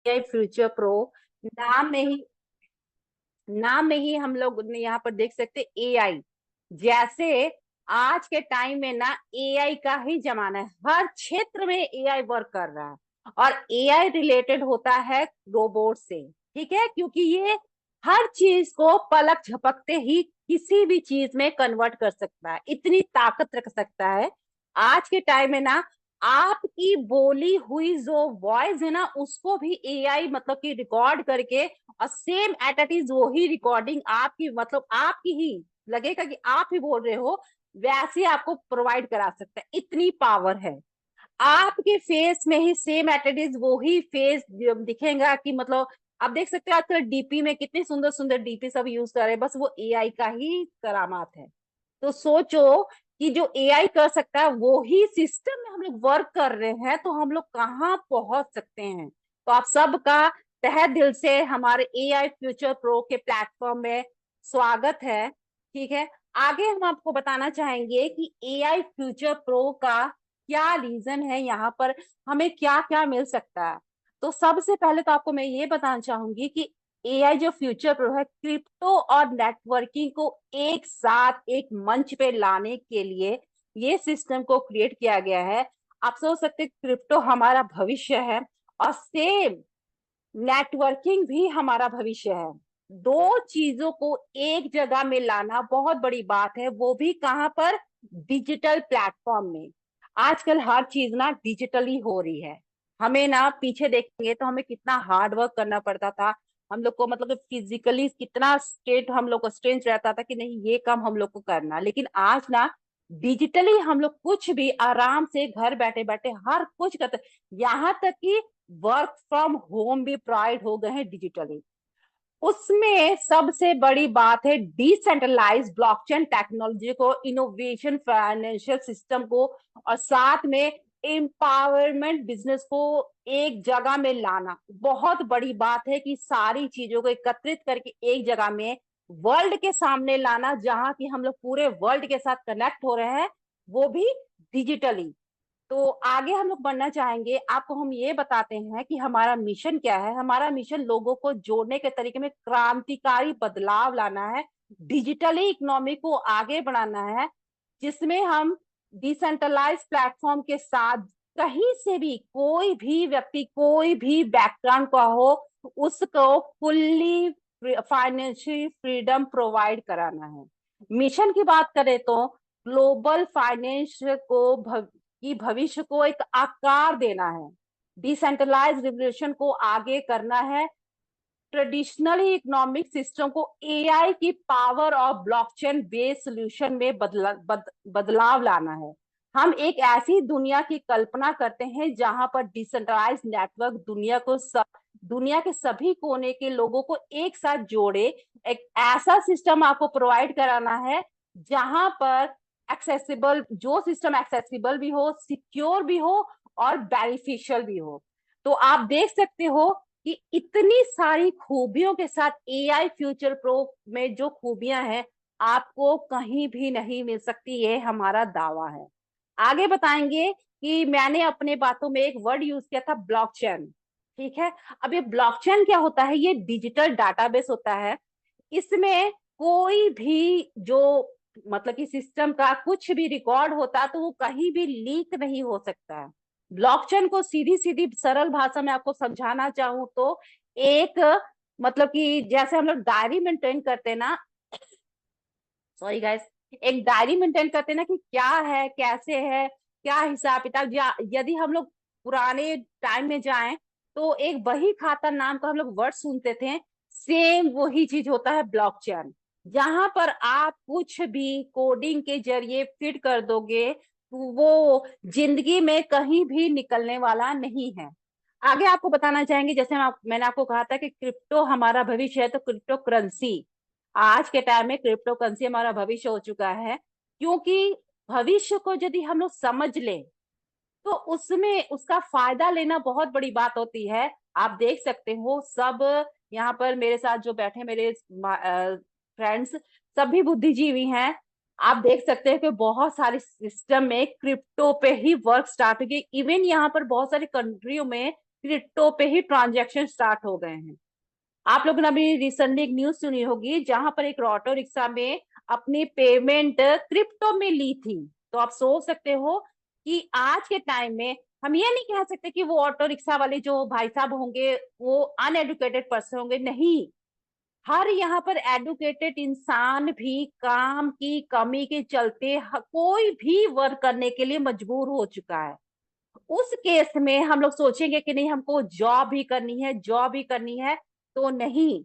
AI future pro नाम में ही नाम में ही हम लोग यहाँ पर देख सकते एआई। जैसे आज के टाइम में ना एआई का ही जमाना है, हर क्षेत्र में एआई वर्क कर रहा है। और एआई रिलेटेड होता है रोबोट से, ठीक है, क्योंकि ये हर चीज को पलक झपकते ही किसी भी चीज में कन्वर्ट कर सकता है, इतनी ताकत रख सकता है। आज के टाइम में ना आपकी बोली हुई जो वॉइस है ना उसको भी एआई मतलब कि रिकॉर्ड करके और सेम एट इट इज वही रिकॉर्डिंग आपकी मतलब आपकी ही लगेगा कि आप ही बोल रहे हो, वैसे आपको प्रोवाइड करा सकता है, इतनी पावर है। आपके फेस में ही सेम एट इट इज वही फेस दिखेगा कि मतलब आप देख सकते हो आजकल डीपी में कितने सुंदर सुंदर डीपी सब यूज कर रहे हैं, बस वो एआई का ही करामात है। तो सोचो कि जो एआई कर सकता है वो ही सिस्टम में हम लोग वर्क कर रहे हैं, तो हम लोग कहाँ पहुंच सकते हैं। तो आप सबका तहे दिल से हमारे एआई फ्यूचर प्रो के प्लेटफॉर्म में स्वागत है। ठीक है, आगे हम आपको बताना चाहेंगे कि एआई फ्यूचर प्रो का क्या रीजन है, यहाँ पर हमें क्या क्या मिल सकता है। तो सबसे पहले तो आपको मैं ये बताना चाहूंगी कि एआई जो फ्यूचर प्रो है क्रिप्टो और नेटवर्किंग को एक साथ एक मंच पे लाने के लिए ये सिस्टम को क्रिएट किया गया है। आप सोच सकते हैं क्रिप्टो हमारा भविष्य है और सेम नेटवर्किंग भी हमारा भविष्य है। दो चीजों को एक जगह में लाना बहुत बड़ी बात है, वो भी कहां पर, डिजिटल प्लेटफॉर्म में। आजकल हर चीज ना डिजिटली हो रही है। हमें ना पीछे देखेंगे तो हमें कितना हार्ड वर्क करना पड़ता था, हम लोग को मतलब फिजिकली कितना स्टेट हम लोग को स्ट्रेंथ रहता था कि नहीं ये काम हम लोग को करना, लेकिन आज ना डिजिटली हम लोग कुछ भी आराम से घर बैठे बैठे हर कुछ करते, यहाँ तक कि वर्क फ्रॉम होम भी प्रोवाइड हो गए हैं डिजिटली। उसमें सबसे बड़ी बात है डिसेंट्रलाइज ब्लॉकचेन टेक्नोलॉजी को, इनोवेशन फाइनेंशियल सिस्टम को, और साथ में एम्पावरमेंट बिजनेस को एक जगह में लाना। बहुत बड़ी बात है कि सारी चीजों को एकत्रित करके एक जगह में वर्ल्ड के सामने लाना, जहां की हम लोग पूरे वर्ल्ड के साथ कनेक्ट हो रहे हैं, वो भी डिजिटली। तो आगे हम लोग बढ़ना चाहेंगे, आपको हम ये बताते हैं कि हमारा मिशन क्या है। हमारा मिशन लोगों को जोड़ने के तरीके में क्रांतिकारी बदलाव लाना है, डिजिटली इकोनॉमी को आगे बढ़ाना है, जिसमें हम डिसेंट्रलाइज प्लेटफॉर्म के साथ कहीं से भी कोई भी व्यक्ति कोई भी बैकग्राउंड का हो उसको फुल्ली फाइनेंशियल फ्रीडम प्रोवाइड कराना है। मिशन की बात करें तो ग्लोबल फाइनेंस को कि भविष्य को एक आकार देना है, डिसेंट्रलाइज रिवोल्यूशन को आगे करना है, ट्रेडिशनल इकोनॉमिक सिस्टम को एआई की पावर और ब्लॉकचेन बेस्ड सोल्यूशन में बदलाव लाना है। हम एक ऐसी दुनिया की कल्पना करते हैं जहां पर डिसेंट्रलाइज नेटवर्क दुनिया के सभी कोने के लोगों को एक साथ जोड़े। एक ऐसा सिस्टम आपको प्रोवाइड कराना है जहां पर एक्सेसिबल, जो सिस्टम एक्सेसिबल भी हो, सिक्योर भी हो और बेनिफिशियल भी हो। तो आप देख सकते हो कि इतनी सारी खूबियों के साथ एआई फ्यूचर प्रो में जो खूबियां हैं आपको कहीं भी नहीं मिल सकती, ये हमारा दावा है। आगे बताएंगे कि मैंने अपने बातों में एक वर्ड यूज किया था, ब्लॉकचेन। ठीक है, अब ये ब्लॉकचेन क्या होता है, ये डिजिटल डाटाबेस होता है। इसमें कोई भी जो मतलब कि सिस्टम का कुछ भी रिकॉर्ड होता है तो वो कहीं भी लीक नहीं हो सकता है। ब्लॉकचेन को सीधी सीधी सरल भाषा में आपको समझाना चाहूं तो एक मतलब कि जैसे हम लोग डायरी मेंटेन करते हैं ना, सॉरी गाइस, एक डायरी मेंटेन करते हैं ना कि क्या है कैसे है क्या हिसाब किताब, यदि हम लोग पुराने टाइम में जाएं तो एक बही खाता नाम का हम लोग वर्ड सुनते थे, सेम वही चीज होता है ब्लॉकचेन। जहां पर आप कुछ भी कोडिंग के जरिए फिट कर दोगे तो वो जिंदगी में कहीं भी निकलने वाला नहीं है। आगे आपको बताना चाहेंगे, जैसे मैंने आपको कहा था कि क्रिप्टो हमारा भविष्य है, तो क्रिप्टो करेंसी आज के टाइम में क्रिप्टो करेंसी हमारा भविष्य हो चुका है। क्योंकि भविष्य को यदि हम लोग समझ लें तो उसमें उसका फायदा लेना बहुत बड़ी बात होती है। आप देख सकते हो सब यहाँ पर मेरे साथ जो बैठे मेरे फ्रेंड्स सभी बुद्धिजीवी हैं। आप देख सकते हैं कि बहुत सारे सिस्टम में क्रिप्टो पे ही वर्क स्टार्ट हो गई। इवन यहाँ पर बहुत सारी कंट्रियों में क्रिप्टो पे ही ट्रांजैक्शन स्टार्ट हो गए हैं। आप लोगों ने अभी रिसेंटली एक न्यूज सुनी होगी जहां पर एक ऑटो रिक्शा में अपनी पेमेंट क्रिप्टो में ली थी। तो आप सोच सकते हो कि आज के टाइम में हम ये नहीं कह सकते कि वो ऑटो रिक्शा वाले जो भाई साहब होंगे वो अनएडुकेटेड पर्सन होंगे, नहीं। हर यहाँ पर एडुकेटेड इंसान भी काम की कमी के चलते कोई भी वर्क करने के लिए मजबूर हो चुका है। उस केस में हम लोग सोचेंगे कि नहीं हमको जॉब ही करनी है, जॉब ही करनी है, तो नहीं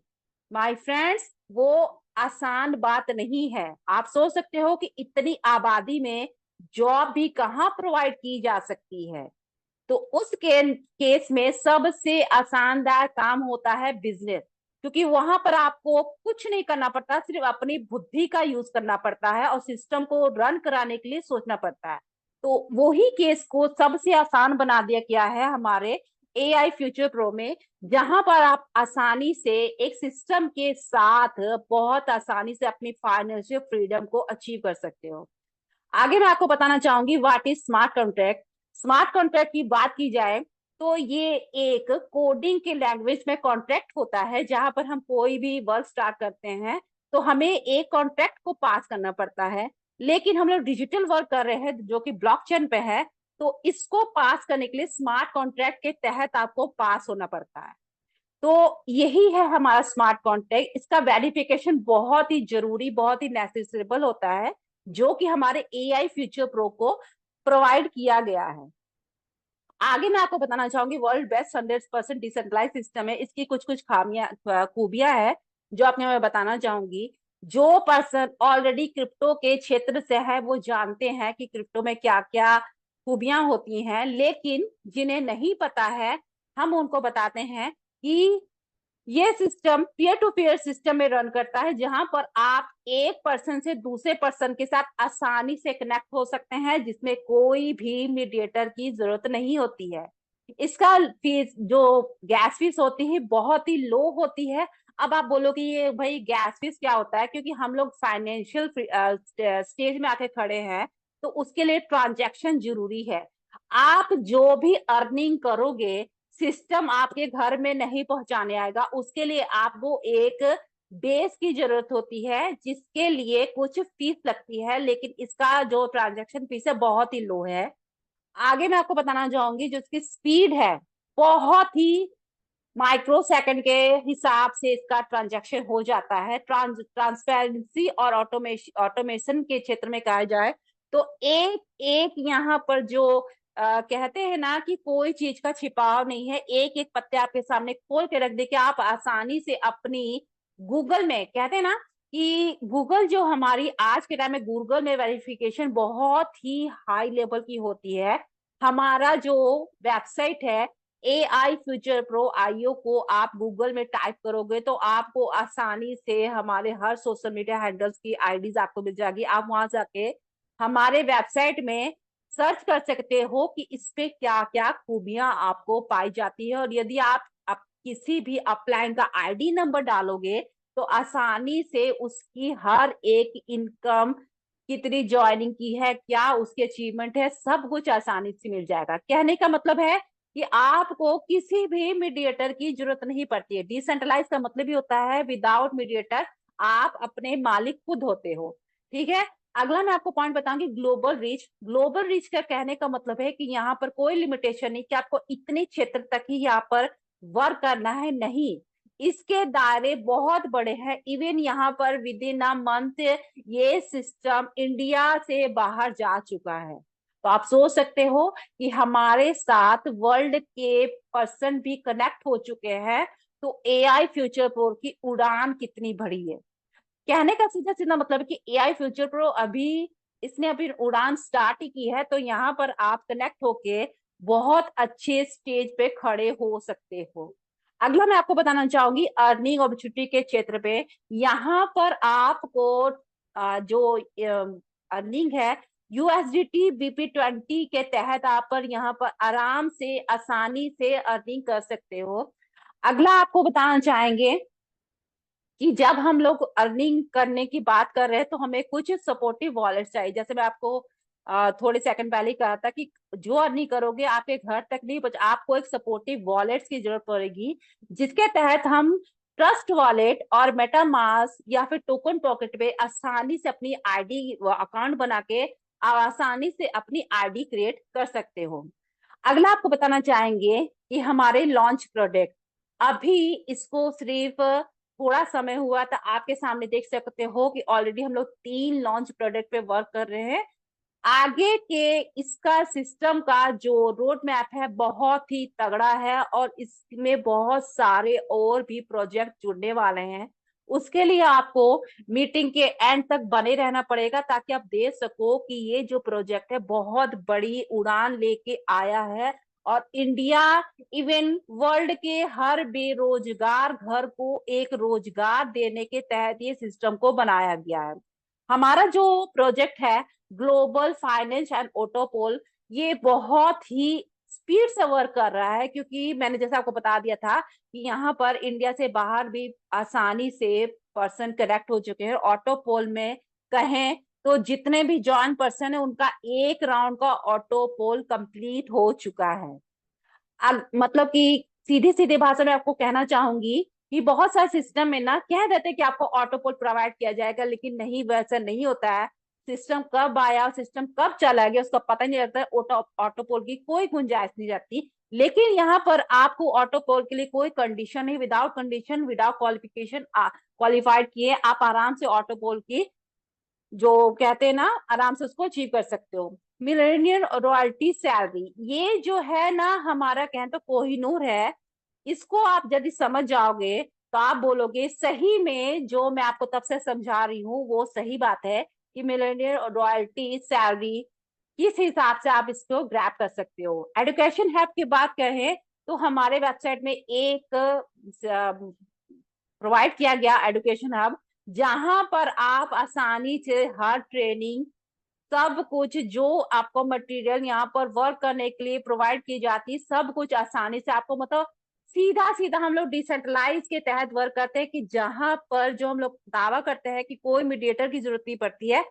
माय फ्रेंड्स, वो आसान बात नहीं है। आप सोच सकते हो कि इतनी आबादी में जॉब भी कहाँ प्रोवाइड की जा सकती है। तो उस केस में सबसे आसानदार काम होता है बिजनेस, क्योंकि वहां पर आपको कुछ नहीं करना पड़ता, सिर्फ अपनी बुद्धि का यूज करना पड़ता है और सिस्टम को रन कराने के लिए सोचना पड़ता है। तो वही केस को सबसे आसान बना दिया गया है हमारे एआई फ्यूचर प्रो में, जहां पर आप आसानी से एक सिस्टम के साथ बहुत आसानी से अपनी फाइनेंशियल फ्रीडम को अचीव कर सकते हो। आगे मैं आपको बताना चाहूंगी what is smart contract. Smart contract की बात की जाए तो ये एक कोडिंग के लैंग्वेज में कॉन्ट्रैक्ट होता है, जहां पर हम कोई भी वर्क स्टार्ट करते हैं तो हमें एक कॉन्ट्रैक्ट को पास करना पड़ता है। लेकिन हम लोग डिजिटल वर्क कर रहे हैं जो कि ब्लॉकचेन पे है, तो इसको पास करने के लिए स्मार्ट कॉन्ट्रैक्ट के तहत आपको पास होना पड़ता है। तो यही है हमारा स्मार्ट कॉन्ट्रैक्ट। इसका वेरिफिकेशन बहुत ही जरूरी, बहुत ही नेसेसरेबल होता है, जो कि हमारे एआई फ्यूचर प्रो को प्रोवाइड किया गया है। आगे मैं आपको बताना चाहूंगी वर्ल्ड बेस्ट 100% डिसेंट्रलाइज सिस्टम है, इसकी कुछ कुछ खामियां खूबियां है जो आपने मैं बताना चाहूंगी। जो पर्सन ऑलरेडी क्रिप्टो के क्षेत्र से है वो जानते हैं कि क्रिप्टो में क्या क्या खूबियां होती हैं, लेकिन जिन्हें नहीं पता है हम उनको बताते हैं कि ये system peer to peer system में रन करता है, जहां पर आप एक पर्सन से दूसरे पर्सन के साथ आसानी से कनेक्ट हो सकते हैं, जिसमें कोई भी मीडिएटर की जरूरत नहीं होती है। इसका फीस जो गैस फीस होती है बहुत ही लो होती है। अब आप बोलोगे ये भाई गैस फीस क्या होता है, क्योंकि हम लोग फाइनेंशियल स्टेज में आके खड़े हैं, तो उसके लिए ट्रांजैक्शन जरूरी है। आप जो भी अर्निंग करोगे सिस्टम आपके घर में नहीं पहुंचाने आएगा, उसके लिए आपको एक बेस की जरूरत होती है जिसके लिए कुछ फीस लगती है, लेकिन इसका जो ट्रांजैक्शन फीस है बहुत ही लो है। आगे मैं आपको बताना चाहूंगी जो इसकी स्पीड है बहुत ही माइक्रो सेकंड के हिसाब से इसका ट्रांजैक्शन हो जाता है। ट्रांसपेरेंसी और ऑटोमेशन के क्षेत्र में कहा जाए तो एक एक यहाँ पर जो कहते हैं ना कि कोई चीज का छिपाव नहीं है, एक एक पत्ते आपके सामने खोल के रख दे के आप आसानी से अपनी गूगल में, कहते हैं ना कि गूगल जो हमारी आज के टाइम में गूगल में वेरिफिकेशन बहुत ही हाई लेवल की होती है। हमारा जो वेबसाइट है AI फ्यूचर प्रो IO को आप गूगल में टाइप करोगे तो आपको आसानी से हमारे हर सोशल मीडिया हैंडल्स की आईडीज आपको मिल जाएगी। आप वहां जाके हमारे वेबसाइट में सर्च कर सकते हो कि इस पे क्या क्या खूबियां आपको पाई जाती है, और यदि आप किसी भी अपलाइन का आईडी नंबर डालोगे तो आसानी से उसकी हर एक इनकम, कितनी ज्वाइनिंग की है, क्या उसकी अचीवमेंट है, सब कुछ आसानी से मिल जाएगा। कहने का मतलब है कि आपको किसी भी मीडिएटर की जरूरत नहीं पड़ती है। डिसेंट्रलाइज का मतलब ही होता है विदाउट मीडिएटर, आप अपने मालिक खुद होते हो। ठीक है। अगला मैं आपको पॉइंट बताऊंगी ग्लोबल रीच। ग्लोबल रीच का कहने का मतलब है कि यहाँ पर कोई लिमिटेशन नहीं कि आपको इतने क्षेत्र तक ही यहाँ पर वर्क करना है, नहीं। इसके दायरे बहुत बड़े हैं। इवन यहाँ पर विद इन अ मंथ ये सिस्टम इंडिया से बाहर जा चुका है। तो आप सोच सकते हो कि हमारे साथ वर्ल्ड के पर्सन भी कनेक्ट हो चुके हैं। तो एआई फ्यूचर प्रो की उड़ान कितनी बड़ी है। कहने का सीधा सीधा मतलब है कि एआई फ्यूचर प्रो इसने अभी उड़ान स्टार्ट ही की है, तो यहाँ पर आप कनेक्ट होके बहुत अच्छे स्टेज पे खड़े हो सकते हो। अगला मैं आपको बताना चाहूंगी अर्निंग अपॉर्चुनिटी के क्षेत्र पे। यहाँ पर आपको जो अर्निंग है USDT BP20 के तहत आप पर यहाँ पर आराम से आसानी से अर्निंग कर सकते हो। अगला आपको बताना चाहेंगे कि जब हम लोग अर्निंग करने की बात कर रहे हैं तो हमें कुछ सपोर्टिव वॉलेट चाहिए। जैसे मैं आपको थोड़े सेकंड पहले ही कहा था कि जो अर्निंग करोगे आपके घर तक नहीं बच, आपको एक सपोर्टिव वॉलेट्स की जरूरत पड़ेगी, जिसके तहत हम ट्रस्ट वॉलेट और मेटामास्क या फिर टोकन पॉकेट पे आसानी से अपनी आईडी अकाउंट बना के आसानी से अपनी आईडी क्रिएट कर सकते हो। अगला आपको बताना चाहेंगे कि हमारे लॉन्च प्रोडक्ट, अभी इसको सिर्फ थोड़ा समय हुआ था, आपके सामने देख सकते हो कि ऑलरेडी हम लोग 3 लॉन्च प्रोडक्ट पे वर्क कर रहे हैं। आगे के इसका सिस्टम का जो रोड मैप है बहुत ही तगड़ा है और इसमें बहुत सारे और भी प्रोजेक्ट जुड़ने वाले हैं। उसके लिए आपको मीटिंग के एंड तक बने रहना पड़ेगा ताकि आप देख सको कि ये जो प्रोजेक्ट है बहुत बड़ी उड़ान लेके आया है और इंडिया इवन वर्ल्ड के हर बेरोजगार घर को एक रोजगार देने के तहत ये सिस्टम को बनाया गया है। हमारा जो प्रोजेक्ट है ग्लोबल फाइनेंस एंड ऑटोपोल, ये बहुत ही स्पीड से वर्क कर रहा है, क्योंकि मैंने जैसे आपको बता दिया था कि यहाँ पर इंडिया से बाहर भी आसानी से पर्सन कनेक्ट हो चुके हैं। ऑटोपोल में कहें तो जितने भी जॉइन पर्सन है उनका एक राउंड का ऑटोपोल कंप्लीट हो चुका है। मतलब कि सीधी सीधी भाषा में आपको कहना चाहूंगी कि बहुत सारे सिस्टम में ना कह देते हैं कि आपको ऑटोपोल प्रोवाइड किया जाएगा, लेकिन नहीं, वैसा नहीं होता है। सिस्टम कब आया, सिस्टम कब चला गया, उसका पता नहीं लगता है। ऑटोपोल की कोई गुंजाइश नहीं रहती। लेकिन यहाँ पर आपको ऑटोपोल के लिए कोई कंडीशन नहीं, without condition without qualification qualified किए आप आराम से ऑटोपोल की जो कहते हैं ना आराम से उसको अचीव कर सकते हो। मिलेनियल रॉयल्टी सैलरी, ये जो है ना हमारा कहें तो कोहिनूर है। इसको आप यदि समझ जाओगे तो आप बोलोगे सही में जो मैं आपको तब से समझा रही हूँ वो सही बात है कि मिलेनियल रॉयल्टी सैलरी किस हिसाब से आप इसको ग्रैब कर सकते हो। एजुकेशन हब की बात करें तो हमारे वेबसाइट में एक प्रोवाइड किया गया एजुकेशन हब, जहां पर आप आसानी से हर ट्रेनिंग सब कुछ जो आपको मटेरियल यहाँ पर वर्क करने के लिए प्रोवाइड की जाती है सब कुछ आसानी से आपको, मतलब सीधा सीधा हम लोग डिसेंट्रलाइज के तहत वर्क करते हैं कि जहां पर जो हम लोग दावा करते हैं कि कोई मीडिएटर की जरूरत नहीं पड़ती है,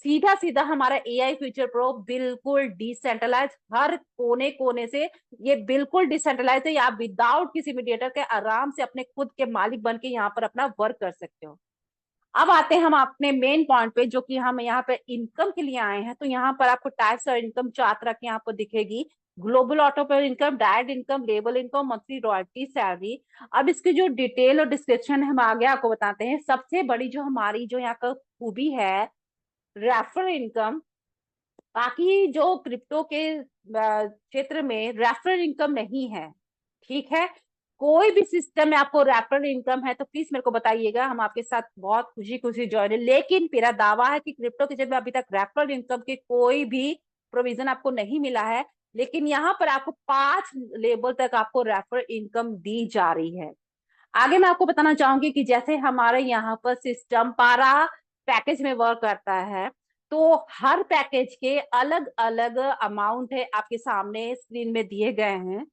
सीधा सीधा हमारा एआई फ्यूचर प्रो बिल्कुल डिसेंट्रलाइज, हर कोने कोने से ये बिल्कुल डिसेंट्रलाइज है। आप विदाउट किसी मीडिएटर के आराम से अपने खुद के मालिक बन के यहाँ पर अपना वर्क कर सकते हो। अब आते हैं हम अपने मेन पॉइंट पे, जो कि हम यहाँ पे इनकम के लिए आए हैं। तो यहाँ पर आपको टाइप्स और इनकम चार तरह की आपको दिखेगी। ग्लोबल ऑटो पे income, direct income, label income, monthly royalty, salary. अब इसकी जो डिटेल और डिस्क्रिप्शन हम आगे आपको बताते हैं। सबसे बड़ी जो हमारी जो यहाँ का खूबी है रेफरल इनकम। बाकी जो क्रिप्टो के क्षेत्र में रेफरल इनकम नहीं है, ठीक है। कोई भी सिस्टम में आपको रेफरल इनकम है तो प्लीज मेरे को बताइएगा, हम आपके साथ बहुत खुशी खुशी ज्वाइन है। लेकिन मेरा दावा है कि क्रिप्टो के क्षेत्र में अभी तक रेफरल इनकम के कोई भी प्रोविजन आपको नहीं मिला है, लेकिन यहाँ पर आपको 5 लेवल तक आपको रेफरल इनकम दी जा रही है। आगे मैं आपको बताना चाहूंगी कि जैसे हमारे यहाँ पर सिस्टम पारा पैकेज में वर्क करता है, तो हर पैकेज के अलग अलग अमाउंट है आपके सामने स्क्रीन में दिए गए हैं।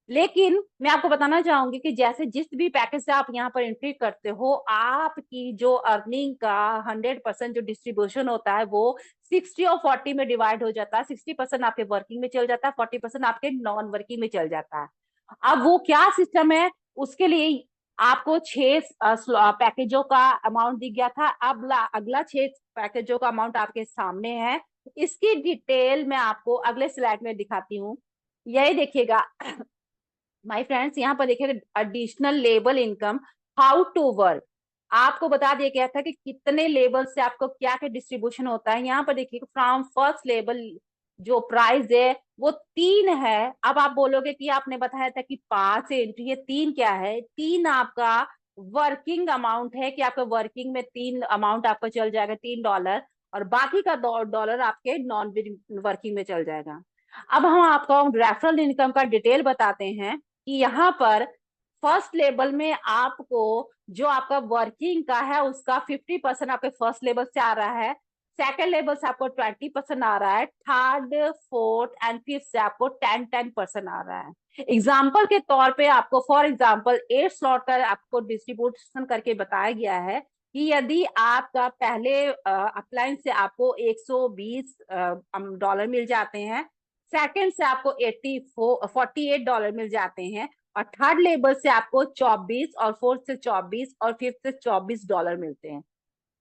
लेकिन मैं आपको बताना चाहूंगी कि जैसे जिस भी पैकेज से आप यहाँ पर एंट्री करते हो, आपकी जो अर्निंग का 100% जो डिस्ट्रीब्यूशन होता है वो 60 और 40 में डिवाइड हो जाता है। 60% आपके वर्किंग में चल जाता है, 40% आपके नॉन वर्किंग में चल जाता है। अब वो क्या सिस्टम है, उसके लिए आपको 6 पैकेजों का अमाउंट दी गया था। अब अगला 6 पैकेजों का अमाउंट आपके सामने है। इसकी डिटेल मैं आपको अगले स्लाइड में दिखाती हूँ। यही देखिएगा माय फ्रेंड्स, यहाँ पर देखिएगा additional label income, how to work. आपको बता दिया गया था कि कितने लेवल से आपको क्या क्या डिस्ट्रीब्यूशन होता है। यहाँ पर देखिए फ्रॉम फर्स्ट लेवल जो प्राइस है वो 3 है। अब आप बोलोगे कि आपने बताया था कि 5 एंट्री है, 3 क्या है? 3 आपका वर्किंग अमाउंट है कि आपका वर्किंग में 3 अमाउंट आपको चल जाएगा, $3, और बाकी का $2 आपके नॉन वर्किंग में चल जाएगा। अब हम आपको रेफरल इनकम का डिटेल बताते हैं कि यहाँ पर फर्स्ट लेवल में आपको जो आपका वर्किंग का है उसका 50% आपके फर्स्ट लेवल से आ रहा है, सेकेंड लेवल से आपको 20% आ रहा है, थर्ड फोर्थ एंड फिफ्थ से आपको 10% आ रहा है। एग्जाम्पल के तौर पे आपको फॉर एग्जाम्पल 8 स्लॉट का आपको डिस्ट्रीब्यूशन करके बताया गया है कि यदि आपका पहले अप्लायंस से आपको 120 डॉलर मिल जाते हैं, सेकंड से आपको 48 डॉलर मिल जाते हैं, और थर्ड लेवल से आपको 24, और फोर्थ से 24, और फिफ्थ से 24 डॉलर मिलते हैं।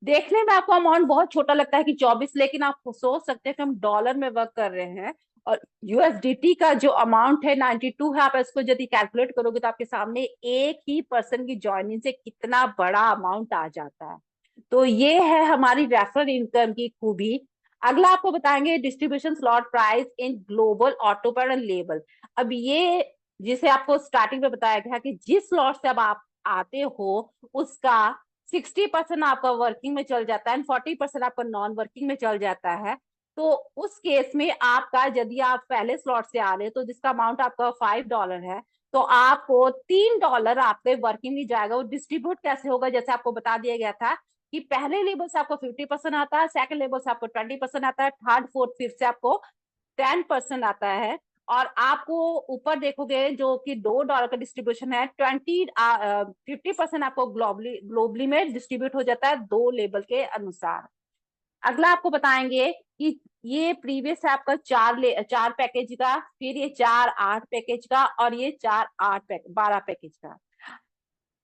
देखने में आपको अमाउंट बहुत छोटा लगता है कि 24, लेकिन आप सोच सकते हैं कि हम डॉलर में वर्क कर रहे हैं, और यूएसडीटी का जो अमाउंट है 92 है। आप इसको यदि कैलकुलेट करोगे तो आपके सामने एक ही पर्सन की ज्वाइनिंग से कितना बड़ा अमाउंट आ जाता है। तो ये है हमारी रेफरल इनकम की खूबी। अगला आपको बताएंगे distribution slot price in global autopaid label. अब ये जिसे आपको स्टार्टिंग में बताया गया कि जिस स्लॉट से अब आप आते हो उसका 60% आपका वर्किंग में चल जाता है एंड 40% आपका नॉन वर्किंग में चल जाता है। तो उस केस में आपका यदि आप पहले स्लॉट से आ रहे हो तो जिसका अमाउंट आपका $5 है, तो आपको $3 आपके वर्किंग में जाएगा। वो डिस्ट्रीब्यूट कैसे होगा, जैसे आपको बता दिया गया था कि पहले लेवल से आपको 50% आता है, सेकंड लेवल से आपको 20% आता है, थर्ड फोर्थ फिफ्थ से आपको 10% आता है। और आपको ऊपर देखोगे जो कि $2 का डिस्ट्रीब्यूशन है, 50% आपको ग्लोबली में डिस्ट्रीब्यूट हो जाता है 2 लेवल के अनुसार। अगला आपको बताएंगे कि ये प्रीवियस है आपका 4 पैकेज का, फिर ये 4 8 पैकेज का, और ये 4 8 12 पैकेज का।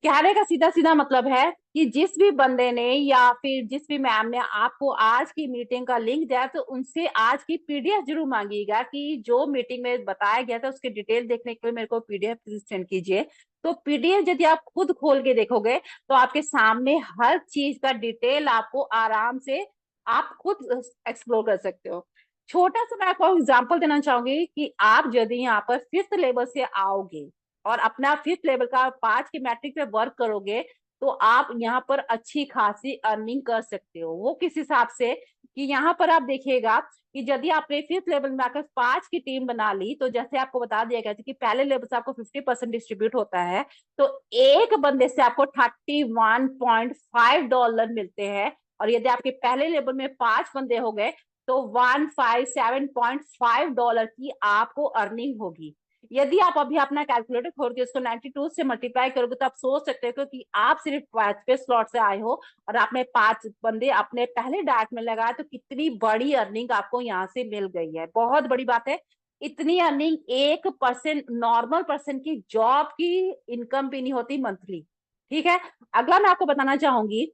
कहने का सीधा सीधा मतलब है कि जिस भी बंदे ने या फिर जिस भी मैम ने आपको आज की मीटिंग का लिंक दिया तो उनसे आज की पीडीएफ जरूर मांगिएगा कि जो मीटिंग में बताया गया था उसके डिटेल देखने के लिए मेरे को पीडीएफ सेंड कीजिए। तो पीडीएफ यदि आप खुद खोल के देखोगे तो आपके सामने हर चीज का डिटेल आपको आराम से आप खुद एक्सप्लोर कर सकते हो। छोटा सा मैं आपको एग्जाम्पल देना चाहूंगी कि आप यदि यहाँ पर फिफ्थ लेवल से आओगे और अपना फिफ्थ लेवल का 5 के मैट्रिक पे वर्क करोगे तो आप यहाँ पर अच्छी खासी अर्निंग कर सकते हो। वो किस हिसाब से कि यहाँ पर आप देखिएगा कि यदि आपने फिफ्थ लेवल में आकर 5 की टीम बना ली, तो जैसे आपको बता दिया गया था कि पहले लेवल से आपको 50% डिस्ट्रीब्यूट होता है, तो एक बंदे से आपको $31.5 मिलते हैं। और यदि आपके पहले लेवल में 5 बंदे हो गए तो $157.5 की आपको अर्निंग होगी। यदि आप अभी अपना कैलकुलेटर खोल के उसको 92 से मल्टीप्लाई करोगे तो आप सोच सकते हो कि आप सिर्फ 5वें स्लॉट से आए हो और आपने 5 बंदे अपने पहले डार्ट में लगाया, तो कितनी बड़ी अर्निंग आपको यहाँ से मिल गई है। बहुत बड़ी बात है। इतनी अर्निंग एक परसेंट नॉर्मल पर्सन की जॉब की इनकम भी नहीं होती मंथली। ठीक है। अगला मैं आपको बताना चाहूंगी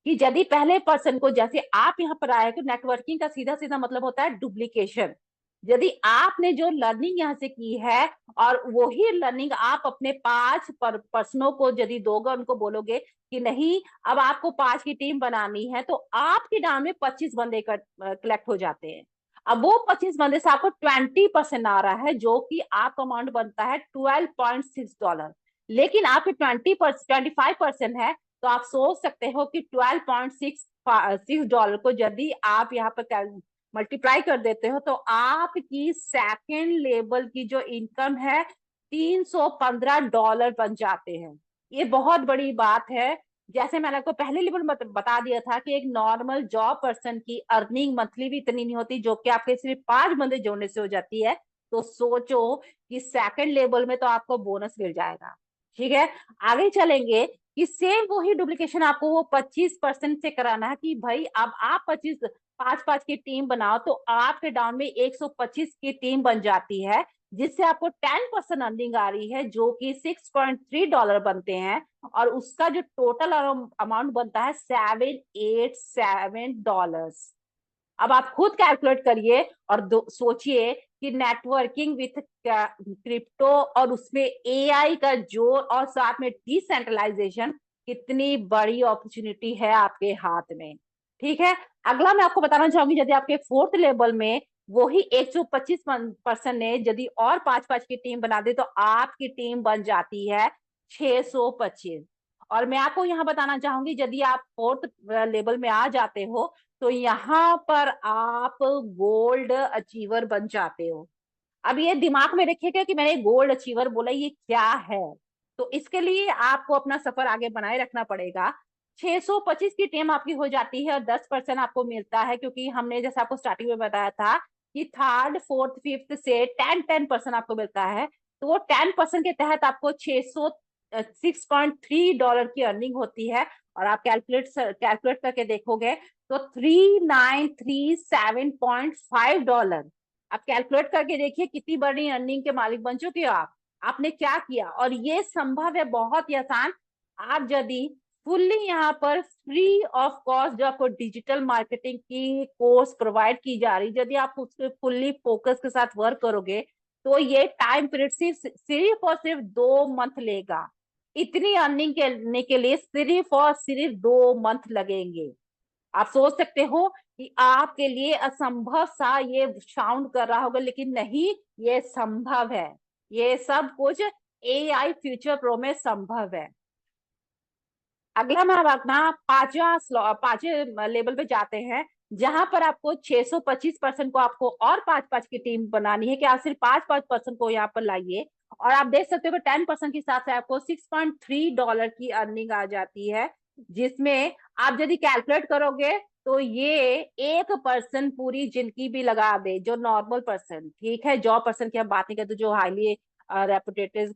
कि यदि पहले पर्सन को जैसे आप यहाँ पर आए तो नेटवर्किंग का सीधा सीधा मतलब होता है डुप्लीकेशन। यदि आपने जो लर्निंग यहाँ से की है और वही लर्निंग आप अपने 5 पर्सनों को यदि दोगे, उनको बोलोगे कि नहीं अब आपको 5 की टीम बनानी है, तो आपके नाम में 25 बंदे कलेक्ट हो जाते हैं। अब वो 25 बंदे से आपको 20% आ रहा है, जो कि आपका अमाउंट बनता है $12.6। लेकिन आपके 25% है, तो आप सोच सकते हो कि $12.6 को यदि आप यहाँ पर मल्टीप्लाई कर देते हो तो आपकी सेकेंड लेवल की जो इनकम है $315 बन जाते हैं। ये बहुत बड़ी बात है। जैसे मैंने आपको पहले लेवल में बता दिया था कि एक नॉर्मल जॉब पर्सन की अर्निंग मंथली भी इतनी नहीं होती, जो कि आपके सिर्फ 5 बंदे जोड़ने से हो जाती है। तो सोचो कि सेकंड लेवल में तो आपको बोनस मिल जाएगा। ठीक है। आगे चलेंगे कि सेम वही डुप्लीकेशन आपको वो 25% से कराना है कि भाई अब आप 5 5 की टीम बनाओ तो आपके डाउन में 125 की टीम बन जाती है, जिससे आपको 10% अर्निंग आ रही है, जो कि $6.3 बनते हैं। और उसका जो टोटल अमाउंट बनता है $787। अब आप खुद कैलकुलेट करिए और सोचिए कि नेटवर्किंग विथ क्रिप्टो और उसमें एआई का जोर और साथ में डिसेंट्रलाइजेशन, कितनी बड़ी अपॉर्चुनिटी है आपके हाथ में। ठीक है। अगला मैं आपको बताना चाहूंगी, यदि आपके फोर्थ लेवल में वही 125% ने यदि और 5 5 की टीम बना दे तो आपकी टीम बन जाती है 625। और मैं आपको यहाँ बताना चाहूंगी यदि आप फोर्थ लेवल में आ जाते हो तो यहाँ पर आप गोल्ड अचीवर बन जाते हो। अब ये दिमाग में रखिएगा कि मैंने गोल्ड अचीवर बोला, ये क्या है। तो इसके लिए आपको अपना सफर आगे बनाए रखना पड़ेगा। 625 की टीम आपकी हो जाती है और 10% आपको मिलता है, क्योंकि हमने जैसे आपको स्टार्टिंग में बताया था कि थर्ड फोर्थ फिफ्थ से 10% आपको मिलता है। तो वो 10% के तहत आपको $6.3 की अर्निंग होती है, और आप कैलकुलेट करके देखोगे तो $3937.5। आप कैलकुलेट करके देखिए कितनी बड़ी अर्निंग के मालिक बन चुके हो आप। आपने क्या किया, और ये संभव है बहुत ही आसान। आप यदि फुल्ली यहाँ पर फ्री ऑफ कॉस्ट जो आपको डिजिटल मार्केटिंग की कोर्स प्रोवाइड की जा रही, यदि आप उसके फुल्ली फोकस के साथ वर्क करोगे तो ये टाइम पीरियड सिर्फ और सिर्फ 2 मंथ लेगा। इतनी अर्निंग करने के लिए सिर्फ और सिर्फ 2 मंथ लगेंगे। आप सोच सकते हो कि आपके लिए असंभव सा ये साउंड कर रहा होगा, लेकिन नहीं, ये संभव है। ये सब कुछ AI फ्यूचर प्रो में संभव है। अगला हम अपना पांचवें लेवल पे जाते हैं, जहां पर आपको 625% को आपको और 5-5 की टीम बनानी है कि आप सिर्फ 5-5% को यहाँ पर लाइए, और आप देख सकते हो कि 10% के हिसाब से आपको $6.3 की अर्निंग आ जाती है, जिसमें आप यदि कैलकुलेट करोगे तो ये 1 पर्सन पूरी जिंदगी भी लगा दे, जो नॉर्मल पर्सन, ठीक है, जॉब पर्सन की हम बात नहीं करते जो हाईली रेपुटेटेड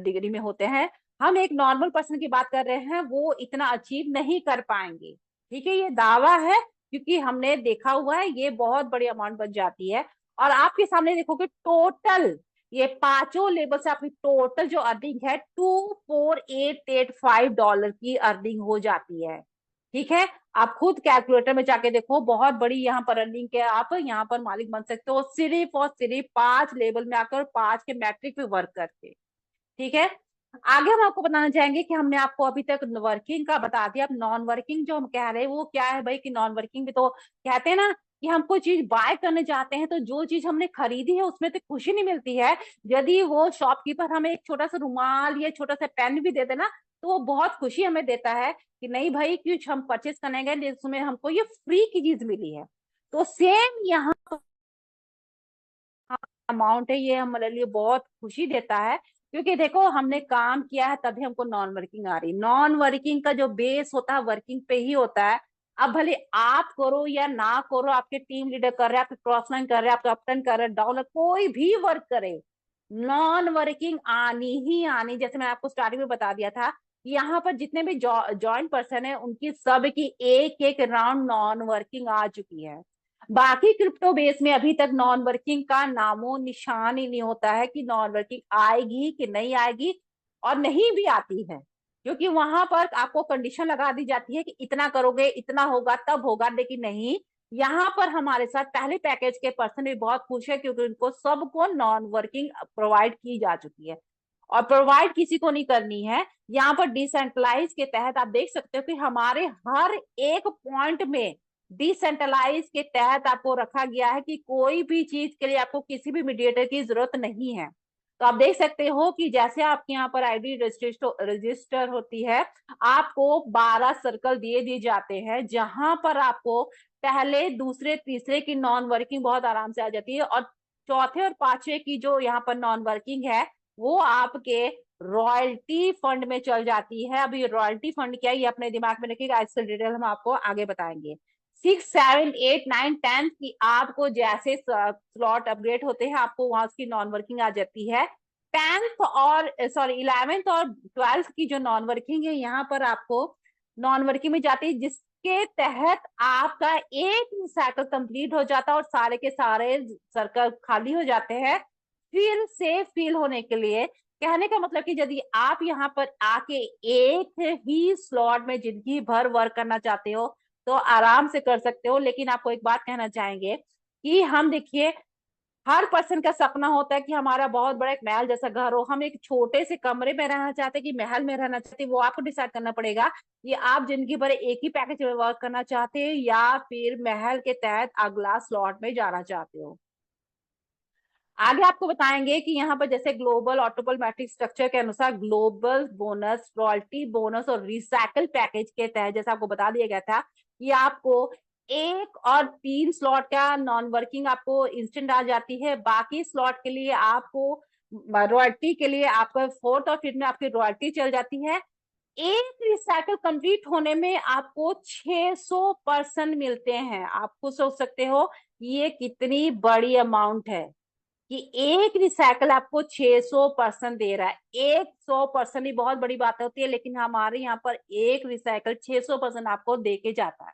डिग्री में होते हैं, हम एक नॉर्मल पर्सन की बात कर रहे हैं, वो इतना अचीव नहीं कर पाएंगे। ठीक है, ये दावा है क्योंकि हमने देखा हुआ है, ये बहुत बड़ी अमाउंट बन जाती है। और आपके सामने देखोगे टोटल ये पांचों लेवल से आपकी टोटल जो अर्निंग है $24,885 की अर्निंग हो जाती है। ठीक है, आप खुद कैलकुलेटर में जाके देखो, बहुत बड़ी यहाँ पर अर्निंग के आप यहाँ पर मालिक बन सकते हो, सिर्फ और सिर्फ 5 लेवल में आकर 5 के मैट्रिक पे वर्क करके। ठीक है, आगे हम आपको बताना चाहेंगे कि हमने आपको अभी तक वर्किंग का बता दिया। अब नॉन वर्किंग जो हम कह रहे हैं वो क्या है भाई, कि नॉन वर्किंग भी तो कहते हैं ना कि हम कोई चीज बाय करने जाते हैं तो जो चीज हमने खरीदी है उसमें तो खुशी नहीं मिलती है। यदि वो शॉपकीपर हमें एक छोटा सा रुमाल या छोटा सा पेन भी दे देना तो वो बहुत खुशी हमें देता है कि नहीं भाई कुछ हम परचेस करने गए जिसमें हमको ये फ्री की चीज मिली है। तो सेम यहाँ अमाउंट है, ये हमारे लिए बहुत खुशी देता है, क्योंकि देखो हमने काम किया है तभी हमको नॉन वर्किंग आ रही। नॉन वर्किंग का जो बेस होता है वर्किंग पे ही होता है। अब भले आप करो या ना करो, आपके टीम लीडर कर रहे हैं, आपके क्रॉस लाइन कर रहे हैं, आपके अपटन कर रहे हैं, डाउन, कोई भी वर्क करे, नॉन वर्किंग आनी ही आनी। जैसे मैं आपको स्टार्टिंग में बता दिया था, यहाँ पर जितने भी जॉइंट पर्सन है उनकी सब की एक एक राउंड नॉन वर्किंग आ चुकी है। बाकी क्रिप्टो बेस में अभी तक नॉन वर्किंग का नामो निशान ही नहीं होता है कि नॉन वर्किंग आएगी कि नहीं आएगी, और नहीं भी आती है, क्योंकि वहां पर आपको कंडीशन लगा दी जाती है कि इतना करोगे इतना होगा तब होगा, लेकिन नहीं। यहाँ पर हमारे साथ पहले पैकेज के पर्सन भी बहुत खुश है क्योंकि उनको सबको नॉन वर्किंग प्रोवाइड की जा चुकी है, और प्रोवाइड किसी को नहीं करनी है। यहाँ पर डिसेंट्रलाइज के तहत आप देख सकते हो कि हमारे हर एक पॉइंट में डिसेंट्रलाइज के तहत आपको रखा गया है कि कोई भी चीज के लिए आपको किसी भी मीडिएटर की जरूरत नहीं है। तो आप देख सकते हो कि जैसे आपके यहाँ पर आईडी रजिस्टर होती है, आपको 12 सर्कल दिए जाते हैं, जहां पर आपको पहले दूसरे तीसरे की नॉन वर्किंग बहुत आराम से आ जाती है, और चौथे और पांचवे की जो यहाँ पर नॉन वर्किंग है वो आपके रॉयल्टी फंड में चल जाती है। अभी रॉयल्टी फंड क्या है ये अपने दिमाग में रखिएगा, इसका डिटेल हम आपको आगे बताएंगे। 6, 7, 8, 9, 10 की आपको जैसे स्लॉट अपग्रेड होते हैं आपको वहां उसकी नॉन वर्किंग आ जाती है। 10th और सॉरी 11th और 12th की जो नॉन वर्किंग है यहाँ पर आपको नॉन वर्किंग में जाती है, जिसके तहत आपका एक ही साइकिल कंप्लीट हो जाता है और सारे के सारे सर्कल खाली हो जाते हैं। फिर से फील होने के लिए, कहने का मतलब कि यदि आप यहाँ पर आके एक ही स्लॉट में जिंदगी भर वर्क करना चाहते हो तो आराम से कर सकते हो। लेकिन आपको एक बात कहना चाहेंगे कि हम देखिए, हर पर्सन का सपना होता है कि हमारा बहुत बड़ा एक महल जैसा घर हो। हम एक छोटे से कमरे में रहना चाहते हैं कि महल में रहना चाहते हैं, वो आपको डिसाइड करना पड़ेगा कि आप जिंदगी भर एक ही पैकेज में वर्क करना चाहते हैं या फिर महल के तहत अगला स्लॉट में जाना चाहते हो। आगे आपको बताएंगे कि यहाँ पर जैसे ग्लोबल ऑटोपल मैट्रिक स्ट्रक्चर के अनुसार ग्लोबल बोनस, रॉयल्टी बोनस और रिसाइकल पैकेज के तहत जैसे आपको बता दिया गया था कि आपको 1 और 3 स्लॉट का नॉन वर्किंग आपको इंस्टेंट आ जाती है। बाकी स्लॉट के लिए आपको रॉयल्टी के लिए आपका 4th और 5th में आपकी रॉयल्टी चल जाती है। एक रिसाइकल कंप्लीट होने में आपको 600% मिलते हैं। आप खुद सोच सकते हो ये कितनी बड़ी अमाउंट है। कि एक रिसाइकल आपको 600% दे रहा है। 100% ही बहुत बड़ी बात होती है, लेकिन हमारे यहाँ पर एक रिसाइकल 600% आपको दे के जाता है।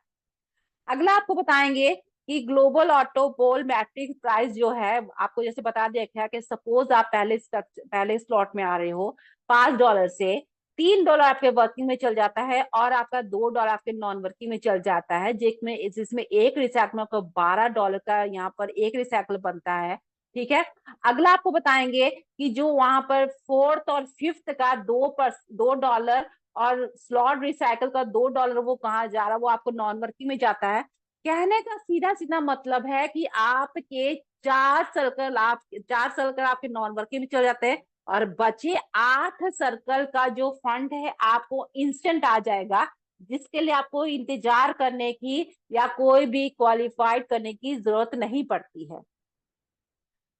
अगला आपको बताएंगे कि ग्लोबल ऑटो पोल मैट्रिक प्राइस जो है, आपको जैसे बता दिया गया कि सपोज आप पहले स्लॉट में आ रहे हो, $5 से $3 आपके वर्किंग में चल जाता है और आपका $2 आपके नॉन वर्किंग में चल जाता है, जिसमें एक रिसाइकल में आपको $12 का यहाँ पर एक रिसाइकल बनता है। ठीक है। अगला आपको बताएंगे कि जो वहां पर फोर्थ और फिफ्थ का $2 और स्लॉट रिसाइकल का $2 वो कहाँ जा रहा है, वो आपको नॉन वर्किंग में जाता है। कहने का सीधा सीधा मतलब है कि आपके 4 सर्कल आपके नॉन वर्किंग में चले जाते हैं और बचे 8 सर्कल का जो फंड है आपको इंस्टेंट आ जाएगा, जिसके लिए आपको इंतजार करने की या कोई भी क्वालिफाइड करने की जरूरत नहीं पड़ती है।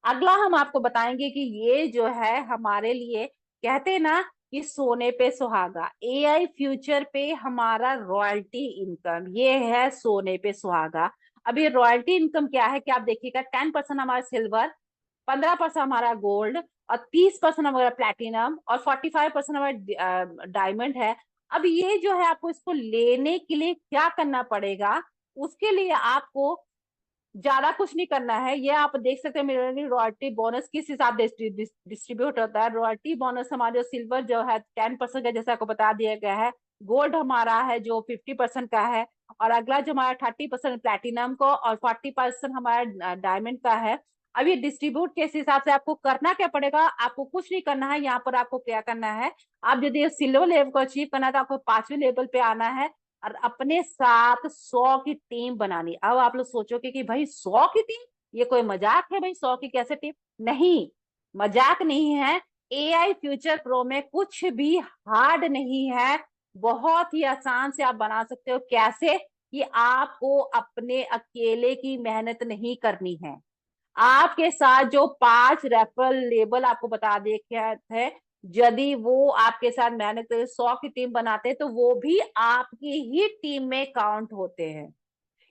अगला हम आपको बताएंगे कि ये जो है हमारे लिए, कहते हैं ना कि सोने पे सुहागा, एआई फ्यूचर पे हमारा रॉयल्टी इनकम, ये है सोने पे सुहागा। अब ये रॉयल्टी इनकम क्या है कि आप देखिएगा, 10% हमारा सिल्वर, 15% हमारा गोल्ड और 30% हमारा प्लेटिनम और 45% हमारा डायमंड है। अब ये जो है आपको इसको लेने के लिए क्या करना पड़ेगा, उसके लिए आपको ज्यादा कुछ नहीं करना है। ये आप देख सकते हैं मेरे रॉयल्टी बोनस किस हिसाब से डिस्ट्रीब्यूट होता है। रॉयल्टी बोनस हमारे सिल्वर जो है 10% का, जैसे आपको बता दिया गया है। गोल्ड हमारा है जो 50% का है, और अगला जो हमारा 30% प्लेटिनम को और 40% हमारा डायमंड का है। अब ये डिस्ट्रीब्यूट किस हिसाब से आपको करना क्या पड़ेगा, आपको कुछ नहीं करना है। यहाँ पर आपको क्या करना है, आप यदि सिल्वर लेवल को अचीव करना है तो आपको 5वें लेवल पे आना है और अपने साथ 100 की टीम बनानी। अब आप लोग सोचोगे कि भाई 100 की टीम, ये कोई मजाक है भाई, 100 की कैसे टीम? नहीं, मजाक नहीं है। एआई फ्यूचर प्रो में कुछ भी हार्ड नहीं है, बहुत ही आसान से आप बना सकते हो। कैसे? कि आपको अपने अकेले की मेहनत नहीं करनी है। आपके साथ जो 5 रेफरल लेबल आपको बता दिए थे, यदि वो आपके साथ मेहनत करके 100 की टीम बनाते हैं तो वो भी आपकी ही टीम में काउंट होते हैं।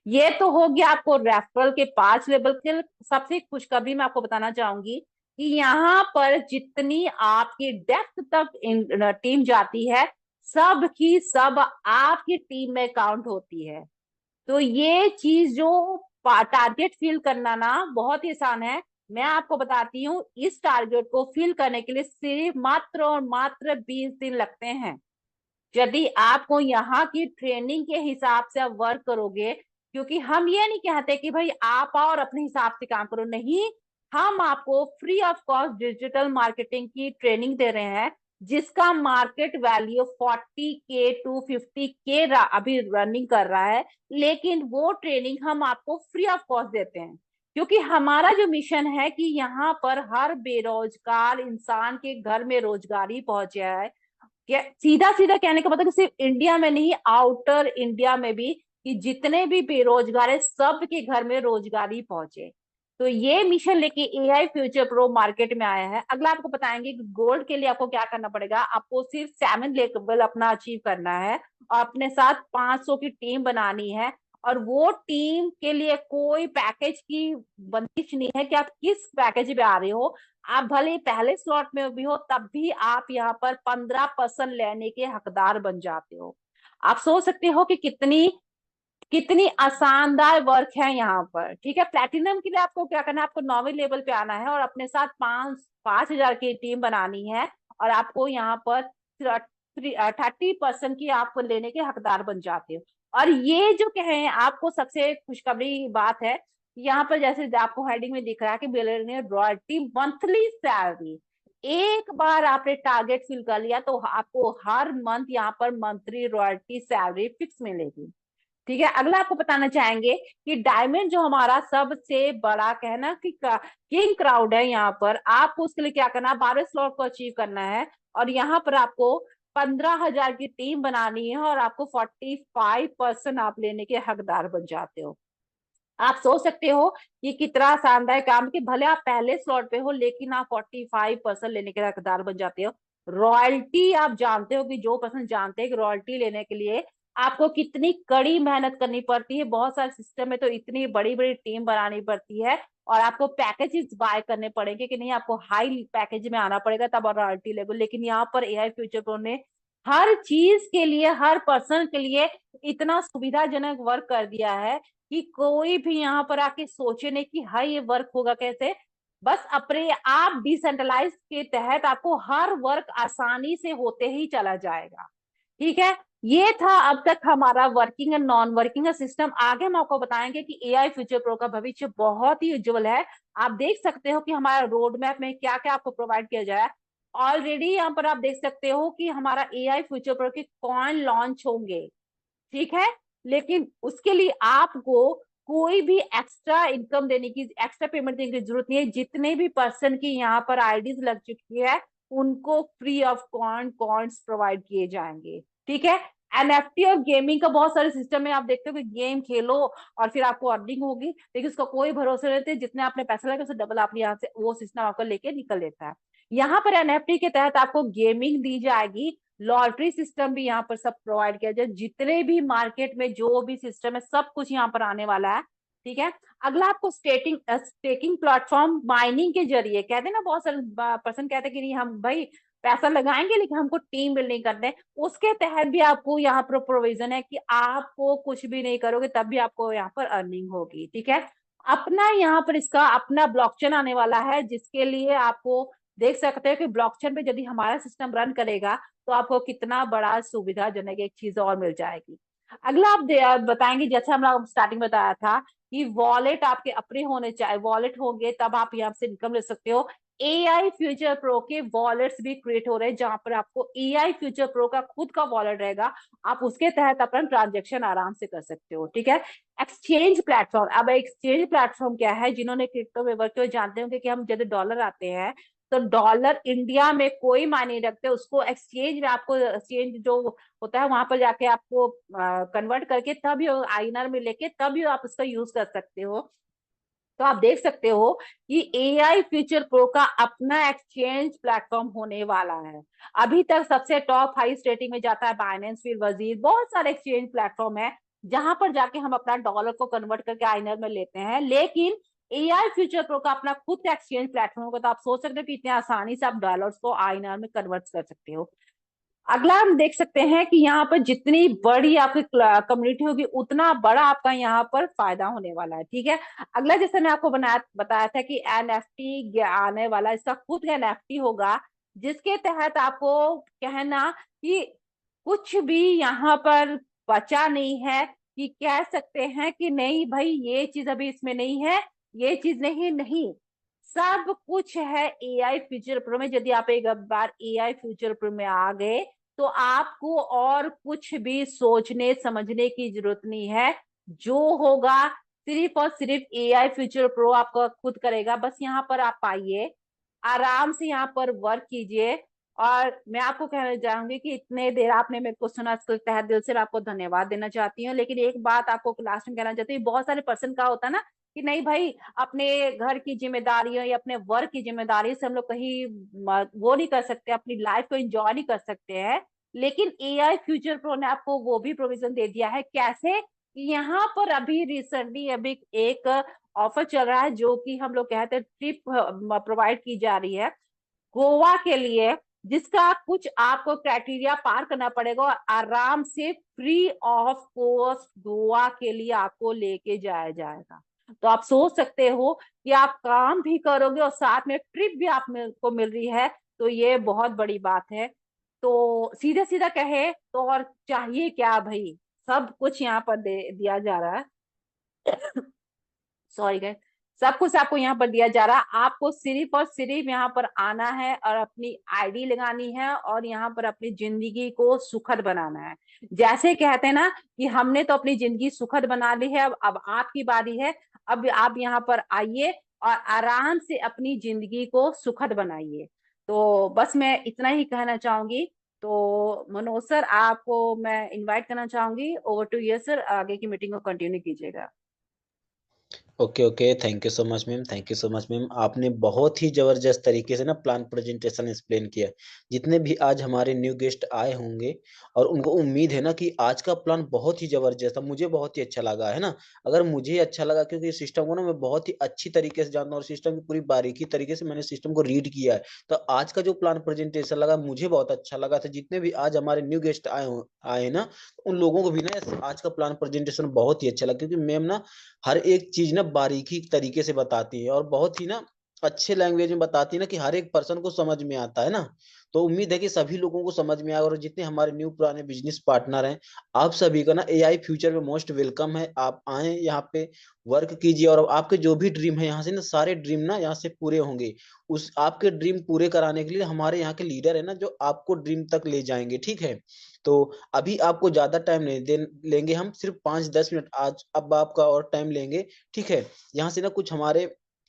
ये तो हो गया आपको रेफरल के 5 लेवल के। सबसे खुशखबरी मैं आपको बताना चाहूंगी कि यहाँ पर जितनी आपकी डेप्थ तक टीम जाती है, सब की सब आपकी टीम में काउंट होती है। तो ये चीज जो टारगेट फिल करना ना बहुत ही आसान है। मैं आपको बताती हूँ, इस टारगेट को फिल करने के लिए सिर्फ मात्र और मात्र 20 दिन लगते हैं। यदि आपको यहाँ की ट्रेनिंग के हिसाब से आप वर्क करोगे, क्योंकि हम ये नहीं कहते कि भाई आप आओ और अपने हिसाब से काम करो, नहीं। हम आपको free of cost digital marketing की ट्रेनिंग दे रहे हैं, जिसका market value 40K to 50K अभी रनिंग कर रहा है। लेकिन वो ट्रेनिंग हम आपको फ्री ऑफ कॉस्ट देते हैं, क्योंकि हमारा जो मिशन है कि यहाँ पर हर बेरोजगार इंसान के घर में रोजगारी पहुंच जाए। सीधा सीधा कहने का मतलब कि सिर्फ इंडिया में नहीं, आउटर इंडिया में भी, कि जितने भी बेरोजगार है सबके घर में रोजगारी पहुंचे। तो ये मिशन लेके एआई फ्यूचर प्रो मार्केट में आया है। अगला आपको बताएंगे कि गोल्ड के लिए आपको क्या करना पड़ेगा। आपको सिर्फ 7 लेवल अपना अचीव करना है और अपने साथ 500 की टीम बनानी है। और वो टीम के लिए कोई पैकेज की बंदिश नहीं है कि आप किस पैकेज पे आ रहे हो। आप भले पहले स्लॉट में भी हो, तब भी आप यहाँ पर 15% लेने के हकदार बन जाते हो। आप सोच सकते हो कि कितनी कितनी आसानदार वर्क है यहाँ पर। ठीक है। प्लेटिनम के लिए आपको क्या करना है, आपको 9वें लेवल पे आना है और अपने साथ 5,000 की टीम बनानी है और आपको यहाँ पर 30% की आपको लेने के हकदार बन जाते हो। और ये जो कहें, आपको सबसे खुशखबरी बात है, यहाँ पर जैसे आपको हेडिंग में दिख रहा है कि बिलियनियर रॉयल्टी मंथली सैलरी, एक बार आपने टारगेट फिल कर लिया तो आपको हर मंथ यहाँ पर मंथली रॉयल्टी सैलरी फिक्स मिलेगी। ठीक है। अगला आपको बताना चाहेंगे कि डायमंड जो हमारा सबसे बड़ा कहना कि किंग क्राउड है, यहाँ पर आपको उसके लिए क्या करना है, 12 स्लॉट को अचीव करना है और यहाँ पर आपको 15,000 की टीम बनानी है और आपको 45% आप लेने के हकदार बन जाते हो। आप सोच सकते हो कि कितना शानदार काम, कि भले आप पहले स्लॉट पे हो लेकिन आप 45% लेने के हकदार बन जाते हो। रॉयल्टी आप जानते हो कि जो पर्सन जानते हैं कि रॉयल्टी लेने के लिए आपको कितनी कड़ी मेहनत करनी पड़ती है। बहुत सारे सिस्टम में तो इतनी बड़ी बड़ी टीम बनानी पड़ती है, और आपको पैकेजेस बाय करने पड़ेंगे कि नहीं, आपको हाई पैकेज में आना पड़ेगा तब रॉयल्टी लेगो। लेकिन यहाँ पर एआई फ्यूचर प्रो ने हर चीज के लिए, हर पर्सन के लिए इतना सुविधाजनक वर्क कर दिया है कि कोई भी यहाँ पर आके सोचे नहीं कि हाँ ये वर्क होगा कैसे। बस अपने आप डिसेंट्रलाइज के तहत आपको हर वर्क आसानी से होते ही चला जाएगा। ठीक है, ये था अब तक हमारा working and non working system. आगे हम आपको बताएंगे कि एआई फ्यूचर प्रो का भविष्य बहुत ही उज्जवल है। आप देख सकते हो कि हमारा रोड मैप में क्या क्या आपको प्रोवाइड किया जाए। ऑलरेडी यहाँ पर आप देख सकते हो कि हमारा एआई फ्यूचर प्रो के कॉइन लॉन्च होंगे, ठीक है। लेकिन उसके लिए आपको कोई भी एक्स्ट्रा इनकम देने की, एक्स्ट्रा पेमेंट देने की जरूरत नहीं है। जितने भी पर्सन की यहाँ पर आईडीज लग चुकी है उनको फ्री ऑफ कॉइन्स प्रोवाइड किए जाएंगे, ठीक है। एनएफटी और गेमिंग का बहुत सारे सिस्टम है, आप देखते हो कि गेम खेलो और फिर आपको अर्निंग होगी, लेकिन उसका कोई भरोसा नहीं रहता। जितने आपने पैसा लगा उससे डबल आप यहाँ से वो सिस्टम आपको लेके निकल लेता है। यहाँ पर एनएफटी के तहत आपको गेमिंग दी जाएगी, लॉटरी सिस्टम भी यहाँ पर सब प्रोवाइड किया जाए। जितने भी मार्केट में जो भी सिस्टम है सब कुछ यहाँ पर आने वाला है, ठीक है। अगला आपको स्टेकिंग प्लेटफॉर्म माइनिंग के जरिए, कहते हैं ना बहुत सारे पर्सन कहते हैं कि नहीं हम भाई पैसा लगाएंगे लेकिन हमको टीम बिल्डिंग करते हैं, उसके तहत भी आपको यहाँ पर प्रोविजन है कि आपको कुछ भी नहीं करोगे तब भी आपको यहाँ पर अर्निंग होगी, ठीक है। अपना यहाँ पर इसका अपना ब्लॉकचेन आने वाला है, जिसके लिए आपको देख सकते हो कि ब्लॉकचेन पे यदि हमारा सिस्टम रन करेगा तो आपको कितना बड़ा सुविधाजनक एक चीज और मिल जाएगी। अगला आप बताएंगे, जैसे हमने स्टार्टिंग बताया था कि वॉलेट आपके अपने होने चाहिए, वॉलेट होंगे तब आप यहाँ से इनकम ले सकते हो। एआई फ्यूचर प्रो के वॉलेट्स भी क्रिएट हो रहे हैं जहां पर आपको एआई फ्यूचर प्रो का खुद का वॉलेट रहेगा, आप उसके तहत अपना ट्रांजेक्शन आराम से कर सकते हो, ठीक है। एक्सचेंज प्लेटफॉर्म, अब एक्सचेंज प्लेटफॉर्म क्या है, जिन्होंने क्रिप्टो में वर्क किया जानते होंगे कि हम जब डॉलर आते हैं तो डॉलर इंडिया में कोई मायने नहीं रखते, उसको एक्सचेंज में आपको एक्सचेंज जो होता है वहां पर जाके आपको कन्वर्ट करके तब आईएनआर में लेके तब आप उसका यूज कर सकते हो। तो आप देख सकते हो कि एआई फ्यूचर प्रो का अपना एक्सचेंज प्लेटफॉर्म होने वाला है। अभी तक सबसे टॉप हाई रेटिंग में जाता है बाइनेंस, फिर वजीर, बहुत सारे एक्सचेंज प्लेटफॉर्म है जहां पर जाके हम अपना डॉलर को कन्वर्ट करके आईएनआर में लेते हैं। लेकिन एआई फ्यूचर प्रो का अपना खुद का एक्सचेंज प्लेटफॉर्म होगा, तो आप सोच सकते हो कि इतने आसानी से आप डॉलर्स को आईएनआर में कन्वर्ट कर सकते हो। अगला हम देख सकते हैं कि यहाँ पर जितनी बड़ी आपकी कम्युनिटी होगी उतना बड़ा आपका यहाँ पर फायदा होने वाला है, ठीक है। अगला जैसे मैं आपको बताया था कि एनएफटी आने वाला, इसका खुद का एनएफटी होगा जिसके तहत आपको कहना कि कुछ भी यहाँ पर बचा नहीं है कि कह सकते हैं कि नहीं भाई ये चीज अभी इसमें नहीं है, ये चीज नहीं, नहीं, सब कुछ है एआई फ्यूचर प्रो में। यदि आप एक बार एआई फ्यूचर प्रो में आ गए तो आपको और कुछ भी सोचने समझने की जरूरत नहीं है, जो होगा सिर्फ और सिर्फ एआई फ्यूचर प्रो आपका खुद करेगा। बस यहाँ पर आप आइए, आराम से यहाँ पर वर्क कीजिए। और मैं आपको कहना चाहूंगी कि इतने देर आपने मेरे को सुना, इसके तहे दिल से मैं आपको धन्यवाद देना चाहती हूँ। लेकिन एक बात आपको लास्ट में कहना चाहती हूँ, बहुत सारे पर्सन का होता है ना कि नहीं भाई अपने घर की जिम्मेदारियों या अपने वर्क की जिम्मेदारी से हम लोग कहीं वो नहीं कर सकते, अपनी लाइफ को एंजॉय नहीं कर सकते हैं। लेकिन एआई फ्यूचर प्रो ने आपको वो भी प्रोविजन दे दिया है। कैसे? यहाँ पर अभी रिसेंटली अभी एक ऑफर चल रहा है जो कि हम लोग कहते हैं ट्रिप प्रोवाइड की जा रही है गोवा के लिए, जिसका कुछ आपको क्राइटेरिया पार करना पड़ेगा और आराम से फ्री ऑफ कॉस्ट गोवा के लिए आपको लेके जाया जाएगा। तो आप सोच सकते हो कि आप काम भी करोगे और साथ में ट्रिप भी आपको मिल रही है, तो ये बहुत बड़ी बात है। तो सीधा सीधा कहे तो और चाहिए क्या भाई, सब कुछ यहाँ पर दिया जा रहा है। सॉरी गाइस, सब कुछ आपको यहाँ पर दिया जा रहा है। आपको सिर्फ और सिर्फ यहाँ पर आना है और अपनी आईडी लगानी है और यहाँ पर अपनी जिंदगी को सुखद बनाना है। जैसे कहते हैं ना कि हमने तो अपनी जिंदगी सुखद बना ली है, अब आपकी बारी है। अब आप यहाँ पर आइए और आराम से अपनी जिंदगी को सुखद बनाइए। तो बस मैं इतना ही कहना चाहूंगी। तो मनोज सर, आपको मैं इनवाइट करना चाहूंगी, ओवर टू यू सर, आगे की मीटिंग को कंटिन्यू कीजिएगा। Okay okay, thank you so much ma'am, thank you so much ma'am. आपने बहुत ही जबरदस्त तरीके से ना प्लान प्रेजेंटेशन एक्सप्लेन किया। जितने भी आज हमारे न्यू गेस्ट आए होंगे, और उनको उम्मीद है ना कि आज का प्लान बहुत ही जबरदस्त था, मुझे बहुत ही अच्छा लगा है ना। अगर मुझे अच्छा लगा, क्योंकि सिस्टम को ना मैं बहुत ही अच्छी तरीके से जानता हूँ और सिस्टम की पूरी बारीकी तरीके से मैंने सिस्टम को रीड किया है। तो आज का जो प्लान प्रेजेंटेशन लगा मुझे बहुत अच्छा लगा था। जितने भी आज हमारे न्यू गेस्ट आए ना, उन लोगों को भी ना आज का प्लान प्रेजेंटेशन बहुत ही अच्छा लगा, क्योंकि मैम ना हर एक चीज ना बारीकी तरीके से बताती है, और बहुत ही ना अच्छे लैंग्वेज में बताती है ना, कि हर एक पर्सन को समझ में आता है ना। तो उम्मीद है कि सभी लोगों को समझ में आएगा, और जितने हमारे न्यू पुराने बिजनेस पार्टनर हैं, आप सभी का ना एआई फ्यूचर में मोस्ट वेलकम है। आप आए यहाँ पे, वर्क कीजिए, और आपके जो भी ड्रीम है यहाँ से ना, सारे ड्रीम ना यहाँ से पूरे होंगे। उस आपके ड्रीम पूरे कराने के लिए हमारे यहाँ के लीडर है ना, जो आपको ड्रीम तक ले जाएंगे, ठीक है। तो अभी आपको ज्यादा टाइम नहीं लेंगे, हम सिर्फ 5-10 मिनट आज अब आपका और टाइम लेंगे, ठीक है। यहाँ से ना कुछ हमारे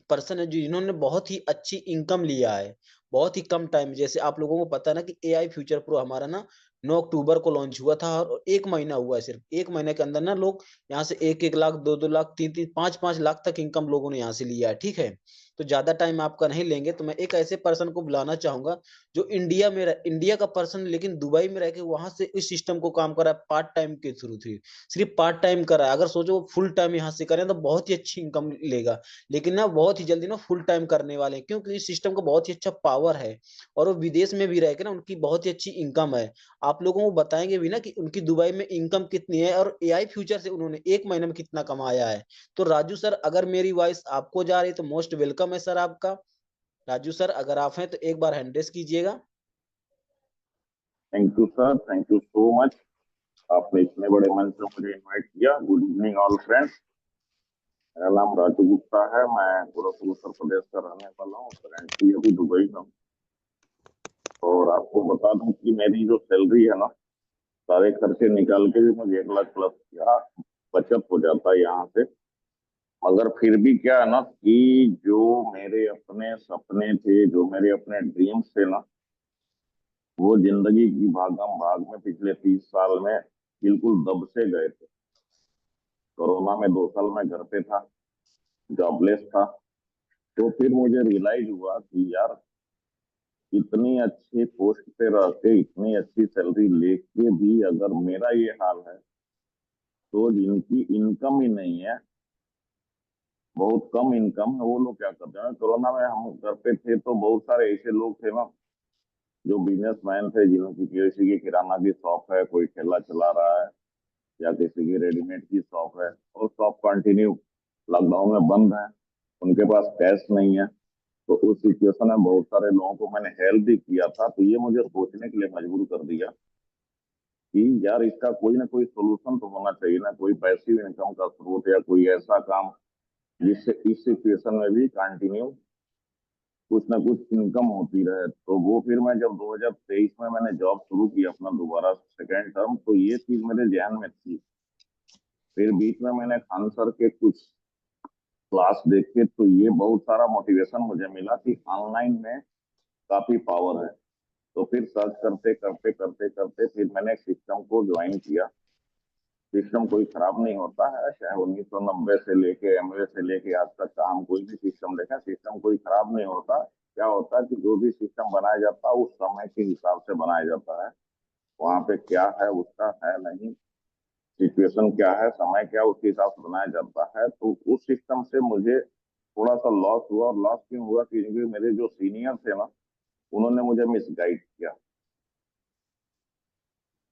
पर्सन है जिन्होंने बहुत ही अच्छी इनकम लिया है, बहुत ही कम टाइम। जैसे आप लोगों को पता है ना कि एआई फ्यूचर प्रो हमारा ना 9 अक्टूबर को लॉन्च हुआ था, और 1 महीना हुआ है, सिर्फ 1 महीने के अंदर ना लोग यहाँ से 1-1 लाख, 2-2 लाख, 3-3, 5-5 लाख तक इनकम लोगों ने यहाँ से लिया है, ठीक है। तो ज्यादा टाइम आपका नहीं लेंगे, तो मैं एक ऐसे पर्सन को बुलाना चाहूंगा जो इंडिया का पर्सन, लेकिन दुबई में रह के वहां से इस सिस्टम को काम करा है, पार्ट टाइम के थ्रू थी, सिर्फ पार्ट टाइम करा है। अगर सोचो वो फुल टाइम यहाँ से करें तो बहुत ही अच्छी इनकम लेगा, लेकिन ना बहुत ही जल्दी ना फुल टाइम करने वाले हैं, क्योंकि इस सिस्टम का बहुत ही अच्छा पावर है, और वो विदेश में भी रह के ना उनकी बहुत ही अच्छी इनकम है। आप लोगों को बताएंगे भी ना कि उनकी दुबई में इनकम कितनी है, और एआई फ्यूचर से उन्होंने 1 महीने में कितना कमाया है। तो राजू सर, अगर मेरी वॉइस आपको जा रही है तो मोस्ट वेलकम है सर आपका। राजू सर, अगर आप हैं तो एक बार हैंड रेस कीजिएगा। Thank you sir, thank you so much. आपने इतने बड़े मन से मुझे इनवाइट किया। Good evening all friends. मेरा नाम राजू गुप्ता है। मैं गोरखपुर उत्तर प्रदेश का रहने वाला हूँ। करेंटली अभी दुबई में हूँ। और आपको बता दूं कि मेरी जो सैलरी है ना, सारे खर्चे निकाल के भी मुझे 1 लाख प्लस का बचत हो जाता है यहाँ से। मगर फिर भी क्या है ना कि जो मेरे अपने सपने थे, जो मेरे अपने ड्रीम्स थे ना, वो जिंदगी की भागम भाग में पिछले 30 साल में बिल्कुल दब से गए थे। कोरोना में 2 साल मैं घर पे था, जॉबलेस था। तो फिर मुझे रियलाइज हुआ कि यार, इतनी अच्छी पोस्ट पे रह के इतनी अच्छी सैलरी लेके भी अगर मेरा ये हाल है, तो जिनकी इनकम ही नहीं है, बहुत कम इनकम है, वो लोग क्या करते हैं। कोरोना में हम घर पे थे तो बहुत सारे ऐसे लोग थे ना, जो बिजनेसमैन थे, जिनकी किसी की किराना की शॉप है, कोई ठेला चला रहा है, या किसी की रेडीमेड की शॉप है, और शॉप कंटिन्यू लॉकडाउन में बंद है, उनके पास कैश नहीं है। तो उस सिचुएशन में बहुत सारे लोगों को मैंने हेल्प भी किया था। तो ये मुझे सोचने के लिए मजबूर कर दिया कि यार, इसका कोई ना कोई सोल्यूशन तो होना चाहिए ना, कोई पैसिव इनकम का स्रोत या कोई ऐसा काम जिससे इस सिचुएशन में भी कंटिन्यू कुछ ना कुछ इनकम होती रहे। तो वो फिर मैं जब 2023 में मैंने जॉब शुरू की अपना दोबारा सेकेंड टर्म, तो ये चीज मेरे ध्यान में थी। फिर बीच में मैंने खान सर के कुछ क्लास देखे, तो ये बहुत सारा मोटिवेशन मुझे मिला कि ऑनलाइन में काफी पावर है। तो फिर सर्च करते करते करते करते फिर मैंने एक सिस्टम को ज्वाइन किया। सिस्टम कोई खराब नहीं होता है, चाहे 1990 से लेके एमवे से लेके आज तक का हम कोई भी सिस्टम देखें, सिस्टम कोई खराब नहीं होता। क्या होता है कि जो भी सिस्टम बनाया जाता है उस समय के हिसाब से बनाया जाता है। वहां पे क्या है उसका है नहीं, सिचुएशन क्या है, समय क्या है, उसके हिसाब से बनाया जाता है। तो उस सिस्टम से मुझे थोड़ा सा लॉस हुआ। और लॉस क्यों हुआ? क्योंकि मेरे जो सीनियर थे ना, उन्होंने मुझे मिसगाइड किया।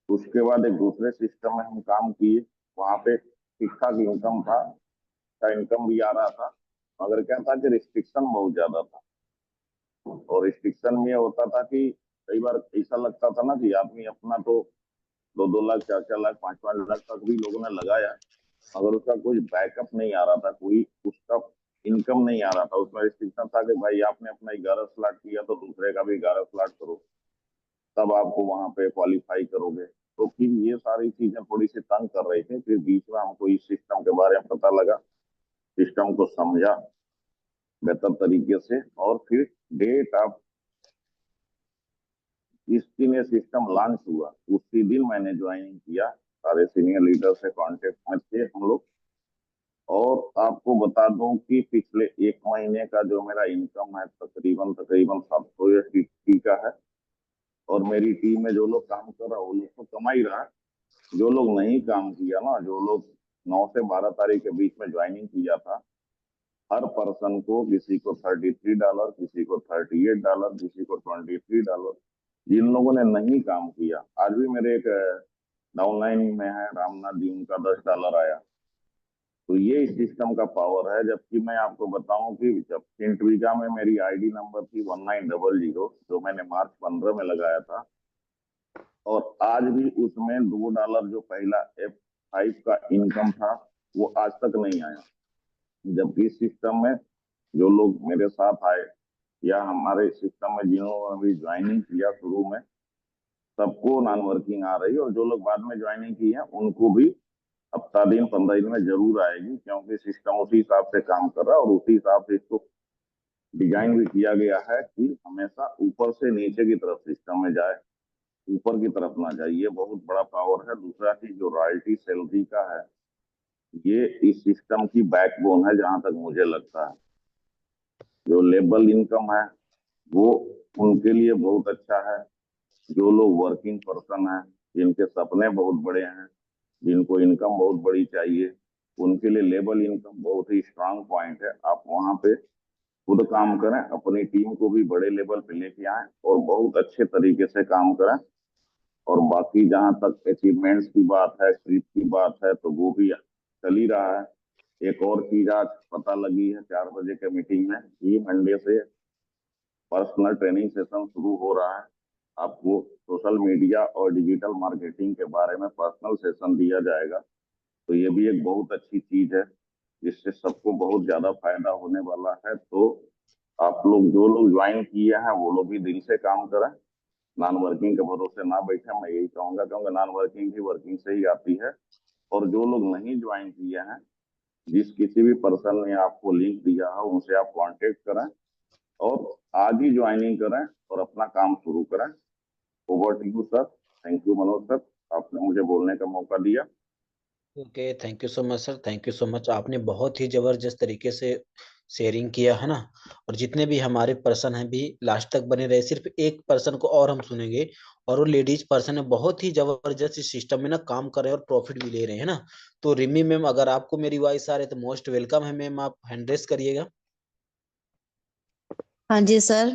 उसके बाद एक दूसरे सिस्टम में हम काम किए, वहां पे ठीक ठाक इनकम था, का इनकम भी आ रहा था। मगर क्या था कि रिस्ट्रिक्शन बहुत ज्यादा था। और रिस्ट्रिक्शन में ये होता था कि कई बार ऐसा लगता था ना कि आदमी अपना तो 2-2 लाख, 4-4 लाख, 5-5 लाख तक भी लोगों ने लगाया, मगर उसका कोई बैकअप नहीं आ रहा था, कोई उसका इनकम नहीं आ रहा था। उसमें रिस्ट्रिक्शन था कि भाई आपने अपना 11 स्लॉट किया तो दूसरे का भी 11 स्लॉट करो, तब आपको वहां पे क्वालिफाई करोगे। तो फिर ये सारी चीजें थोड़ी सी तंग कर रही थी। फिर बीच में हमको इस सिस्टम के बारे में पता लगा, सिस्टम को समझा बेहतर तरीके से, और फिर डेट ऑफ इस दिन ये सिस्टम लॉन्च हुआ, उसी दिन मैंने ज्वाइनिंग किया। सारे सीनियर लीडर से कांटेक्ट में थे हम लोग। और आपको बता दूं कि पिछले 1 महीने का जो मेरा इनकम है तकरीबन 700 USD का है। और मेरी टीम में जो लोग काम कर रहा है वो लोग तो कमा ही रहा है। जो लोग नहीं काम किया ना, जो लोग 9 से 12 तारीख के बीच में ज्वाइनिंग किया था, हर पर्सन को, किसी को $33, किसी को $38, किसी को $23। जिन लोगों ने नहीं काम किया, आज भी मेरे एक डाउनलाइन में है रामनाथ जी, उनका $10 आया। तो ये इस सिस्टम का पावर है। जबकि मैं आपको बताऊं कि जब सेंट्रिका में मेरी आईडी नंबर थी 1900, जो मैंने मार्च 15 में लगाया था, और आज भी उसमें $2 जो पहला F5 का इनकम था वो आज तक नहीं आया। जबकि इस सिस्टम में जो लोग मेरे साथ आए या हमारे सिस्टम में जिन्होंने अभी ज्वाइनिंग किया शुरू में, सबको नॉन वर्किंग आ रही है। और जो लोग बाद में ज्वाइनिंग की है उनको भी हफ्ता दिन 15 दिन में जरूर आएगी, क्योंकि सिस्टम उसी हिसाब से काम कर रहा है और उसी हिसाब से इसको डिजाइन भी किया गया है कि हमेशा ऊपर से नीचे की तरफ सिस्टम में जाए, ऊपर की तरफ ना जाए। ये बहुत बड़ा पावर है। दूसरा चीज जो रॉयल्टी सैलरी का है, ये इस सिस्टम की बैकबोन है जहां तक मुझे लगता है। जो लेबल इनकम है वो उनके लिए बहुत अच्छा है। जो लोग वर्किंग पर्सन हैं, जिनके सपने बहुत बड़े हैं, जिनको इनकम बहुत बड़ी चाहिए, उनके लिए लेबल इनकम बहुत ही स्ट्रांग पॉइंट है। आप वहां पे खुद काम करें, अपनी टीम को भी बड़े लेवल पे लेके आए और बहुत अच्छे तरीके से काम करें। और बाकी जहां तक अचीवमेंट्स की बात है, ट्रिप की बात है, तो वो भी चल ही रहा है। एक और चीज आज पता लगी है 4 बजे के मीटिंग में कि मंडे से पर्सनल ट्रेनिंग सेशन शुरू हो रहा है। आपको सोशल मीडिया और डिजिटल मार्केटिंग के बारे में पर्सनल सेशन दिया जाएगा। तो ये भी एक बहुत अच्छी चीज है, जिससे सबको बहुत ज्यादा फायदा होने वाला है। तो आप लोग, जो लोग ज्वाइन किए हैं, वो लोग भी दिल से काम करें, नॉन वर्किंग के भरोसे ना बैठे। मैं यही कहूंगा, क्योंकि नॉन वर्किंग भी वर्किंग से ही आती है। और जो लोग नहीं ज्वाइन किए हैं, जिस किसी भी पर्सन ने आपको लिंक दिया है उनसे आप कांटेक्ट करें और आज ही ज्वाइनिंग करें और अपना काम शुरू करें। Over to you sir. Thank you Manoj sir, आपने मुझे बोलने का मौका दिया। Okay, thank you so much sir, thank you so much. आपने बहुत ही जबरदस्त तरीके से शेयरिंग किया है ना। और जितने भी हमारे पर्सन हैं भी लास्ट तक बने रहे। सिर्फ एक पर्सन को और हम सुनेंगे, और वो लेडीज पर्सन है, बहुत ही जबरदस्त इस सिस्टम में ना काम कर रहे हैं और प्रॉफिट भी ले रहे हैं ना। तो रिमी मैम, अगर आपको मेरी वॉइस आ रही है तो मोस्ट वेलकम है मैम, आप हैंड रेस करिएगा। हाँ जी sir,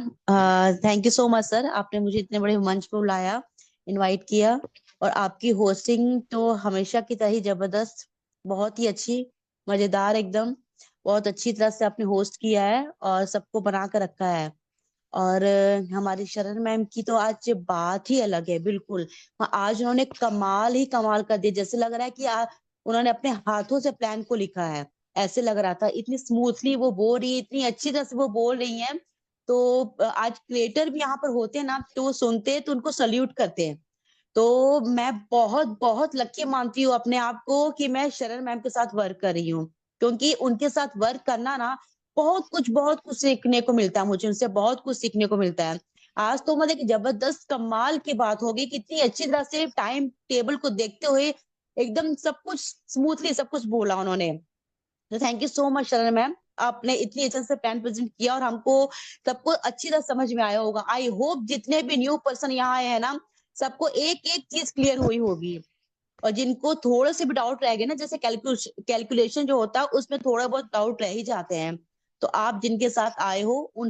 thank you so much sir, आपने मुझे इतने बड़े मंच पर बुलाया, इनवाइट किया। और आपकी होस्टिंग तो हमेशा की तरह ही जबरदस्त, बहुत ही अच्छी, मजेदार एकदम। बहुत अच्छी तरह से आपने होस्ट किया है और सबको बना कर रखा है। और हमारी शरण मैम की तो आज बात ही अलग है, बिल्कुल। आज उन्होंने कमाल ही कमाल कर दिया, जैसे लग रहा है कि उन्होंने अपने हाथों से प्लान को लिखा है, ऐसे लग रहा था। इतनी स्मूथली वो बोल रही है, इतनी अच्छी तरह से वो बोल रही है। तो आज क्रिएटर भी यहाँ पर होते हैं ना, तो वो सुनते हैं तो उनको सल्यूट करते हैं। तो मैं बहुत बहुत लकी मानती हूँ अपने आप को कि मैं शरण मैम के साथ वर्क कर रही हूँ, क्योंकि उनके साथ वर्क करना ना बहुत कुछ सीखने को मिलता है। मुझे उनसे बहुत कुछ सीखने को मिलता है। आज तो मतलब जबरदस्त कमाल की बात होगी, कितनी अच्छी तरह से टाइम टेबल को देखते हुए एकदम सब कुछ स्मूथली सब कुछ बोला उन्होंने। तो थैंक यू सो मच शरण मैम, आपने इतनी अच्छे से प्लान प्रेजेंट किया और हमको सबको अच्छी तरह समझ में आया होगा। आई होप जितने भी न्यू पर्सन यहाँ आए हैं ना, सबको एक एक चीज क्लियर हुई होगी। और जिनको थोड़े से भी डाउट रह गए ना, जैसे कैलकुलेशन जो होता है उसमें थोड़ा बहुत डाउट रह ही जाते हैं, तो आप जिनके साथ आए हो उन